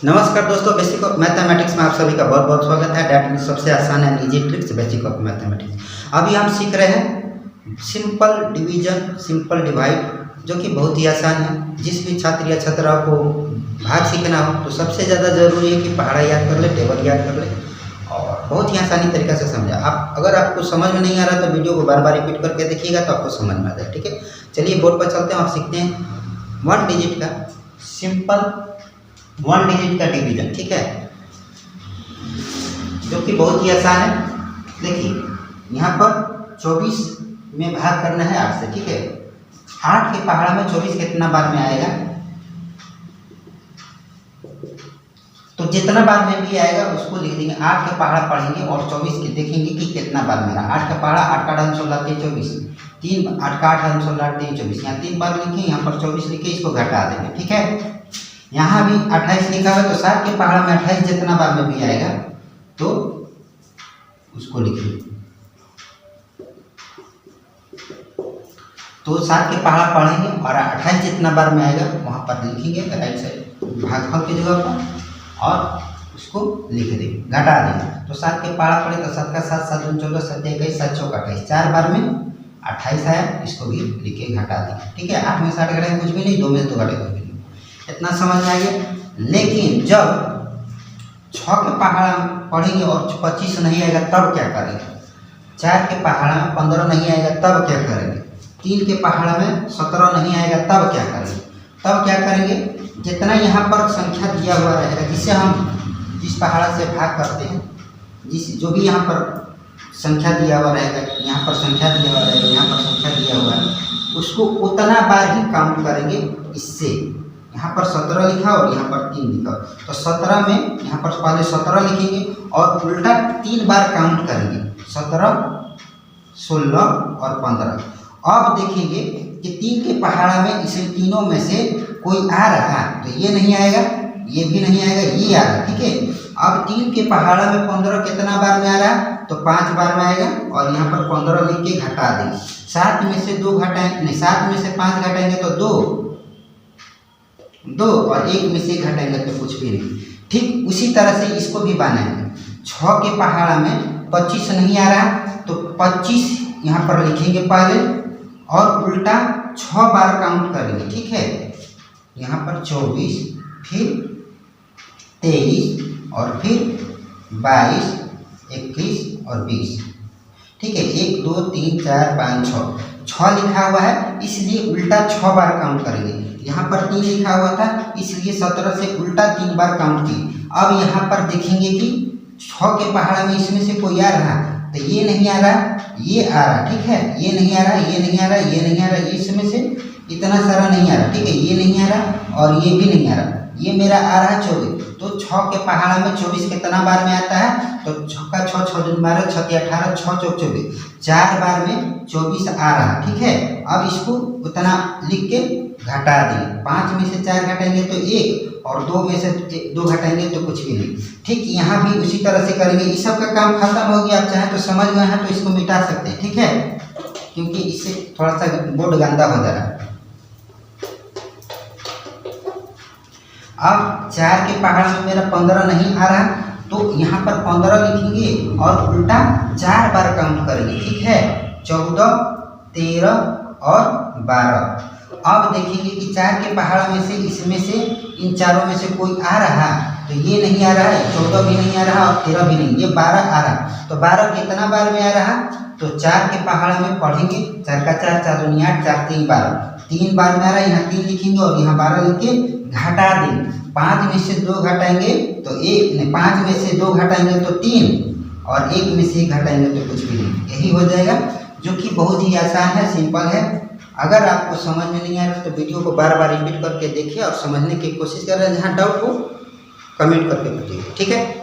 नमस्कार दोस्तों, basic of mathematics में आप सभी का बहुत बहुत स्वागत है। डेट में सबसे आसान है easy tricks basic of mathematics. अभी हम सीख रहे हैं सिंपल डिवीजन, सिंपल डिवाइड, जो कि बहुत ही आसान है। जिस भी छात्र या छात्रा को भाग सीखना हो तो सबसे ज़्यादा जरूरी है कि पहाड़ा याद कर ले, टेबल याद कर ले और बहुत ही आसानी तरीके से समझा। आप अगर आपको समझ में नहीं आ रहा तो वीडियो को बार बार रिपीट करके देखिएगा तो आपको समझ में आ जाए। ठीक है, चलिए बोर्ड पर चलते हैं और सीखते हैं 1 डिजिट का सिंपल 1 डिजिट का डिवीजन। ठीक है, जो कि बहुत ही आसान है। देखिए यहाँ पर 24 में भाग करना है 8 से। ठीक है, 8 के पहाड़ा में 24 कितना बार में आएगा, तो जितना बार में भी आएगा उसको लिख देंगे। 8 के पहाड़ा पढ़ेंगे और 24 के देखेंगे कि कितना बार में रहा। 8 का पहाड़ा 8 का 8 16 24, 3 8 का 8 16 24, यहाँ 3 बार लिखे, यहाँ पर 24 लिखे, इसको घटा देंगे। ठीक है, यहाँ भी 28 लिखा हुआ तो 7 के पहाड़ा में 28 जितना बार में भी आएगा तो उसको लिखिए। तो 7 के पहाड़ा पढ़ेंगे और 28 जितना बार में आएगा वहाँ पर लिखेंगे राइट साइड भागफल की जगह पर और उसको लिख देंगे, घटा देंगे। तो 7 के पहाड़ा पढ़े तो 7 का 7 7 दूनी 14 7 21 7 चौका 28, 4 बार में 28 आया, इसको भी लिखे घटा देंगे। ठीक है, 8 में 60 घटाएंगे कुछ भी नहीं, 2 में 2 घटाएंगे कुछ भी नहीं। इतना समझ में आ गया। लेकिन जब 6 के पहाड़ा पढ़ेंगे और 25 नहीं आएगा तब क्या करेंगे? 4 के पहाड़ा में 15 नहीं आएगा तब क्या करेंगे? 3 के पहाड़ा में 17 नहीं आएगा तब क्या करेंगे? तब क्या करेंगे, जितना यहाँ पर संख्या दिया हुआ रहेगा, जिसे हम जिस पहाड़ा से भाग करते हैं, जो भी यहाँ पर संख्या दिया हुआ रहेगा, यहाँ पर संख्या दिया हुआ रहेगा, यहाँ पर संख्या दिया हुआ है, उसको उतना बार ही काउंट करेंगे। इससे यहाँ पर 17 लिखा और यहाँ पर 3 लिखा, तो 17 में यहाँ पर पहले 17 लिखेंगे और उल्टा 3 बार काउंट करेंगे, 17 16 और 15। अब देखेंगे कि 3 के पहाड़ा में इसे तीनों में से कोई आ रहा है तो ये नहीं आएगा, ये भी नहीं आएगा, ये आ रहा। ठीक है, अब 3 के पहाड़ा में 15 कितना बार में आ रहा है तो 5 बार में आएगा और यहाँ पर 15 लिख के घटा देंगे। 7 में से 2 घटाएंगे, नहीं 7 में से 5 घटाएंगे तो 2 और 1 में से घटाएंगे तो कुछ भी नहीं। ठीक उसी तरह से इसको भी बनाएंगे। 6 के पहाड़ा में 25 नहीं आ रहा तो 25 यहाँ पर लिखेंगे पहले और उल्टा 6 बार काउंट करेंगे। ठीक है, यहाँ पर 24 फिर 23 और फिर 22 21 और 20। ठीक है, 1 2 3 4 5 6 लिखा हुआ है इसलिए उल्टा 6 बार काउंट करेंगे। यहाँ पर 3 लिखा हुआ था इसलिए 17 से उल्टा 3 बार काउंट किए। अब यहाँ पर देखेंगे कि 6 के पहाड़ा में इसमें से कोई आ रहा तो ये नहीं आ रहा, ये आ रहा। ठीक है, ये नहीं आ रहा, ये नहीं आ रहा, ये नहीं आ रहा, इसमें से इतना सारा नहीं आ रहा। ठीक है, ये नहीं आ रहा और ये भी नहीं आ रहा, ये मेरा आ रहा 24। तो 6 के पहाड़ा में 24 कितना बार में आता है तो 6 का 6 6 दूनी 12 6 के 18 6 चौक 24, 4 बार में 24 आ रहा। ठीक है, अब इसको उतना लिख के घटा देंगे। 5 में से 4 घटाएंगे तो 1 और 2 में से 2 घटाएंगे तो कुछ भी नहीं। ठीक, यहाँ भी उसी तरह से करेंगे। इस सब का काम खत्म हो गया। आप चाहें तो समझ गए हैं तो इसको मिटा सकते हैं। ठीक है, क्योंकि इससे थोड़ा सा बोर्ड गंदा हो जा रहा है। अब 4 के पहाड़ में मेरा 15 नहीं आ रहा तो यहाँ पर 15 लिखेंगे और उल्टा 4 बार काउंट करेंगे। ठीक है, 14 13 और 12। अब देखेंगे कि 4 के पहाड़ में से इसमें से इन चारों में से कोई आ रहा तो ये नहीं आ रहा है, 14 भी नहीं आ रहा और 13 भी नहीं, ये 12 आ रहा। तो 12 कितना बार में आ रहा तो 4 के पहाड़ में पढ़ेंगे, 4 का 4 4 दूनी 8 4 3 12, 3 बार में आ रहा है, यहाँ 3 लिखेंगे और यहाँ 12 लिख के घटा देंगे। 5 में से 2 घटाएंगे तो 1 नहीं, 5 में से 2 घटाएंगे तो 3 और 1 में से घटाएंगे तो कुछ भी नहीं, यही हो जाएगा। जो कि बहुत ही आसान है, सिंपल है। अगर आपको समझ में नहीं आ रहा तो वीडियो को बार बार रिपीट करके देखिए और समझने की कोशिश करें। जहाँ डाउट हो कमेंट करके बताइए। ठीक है।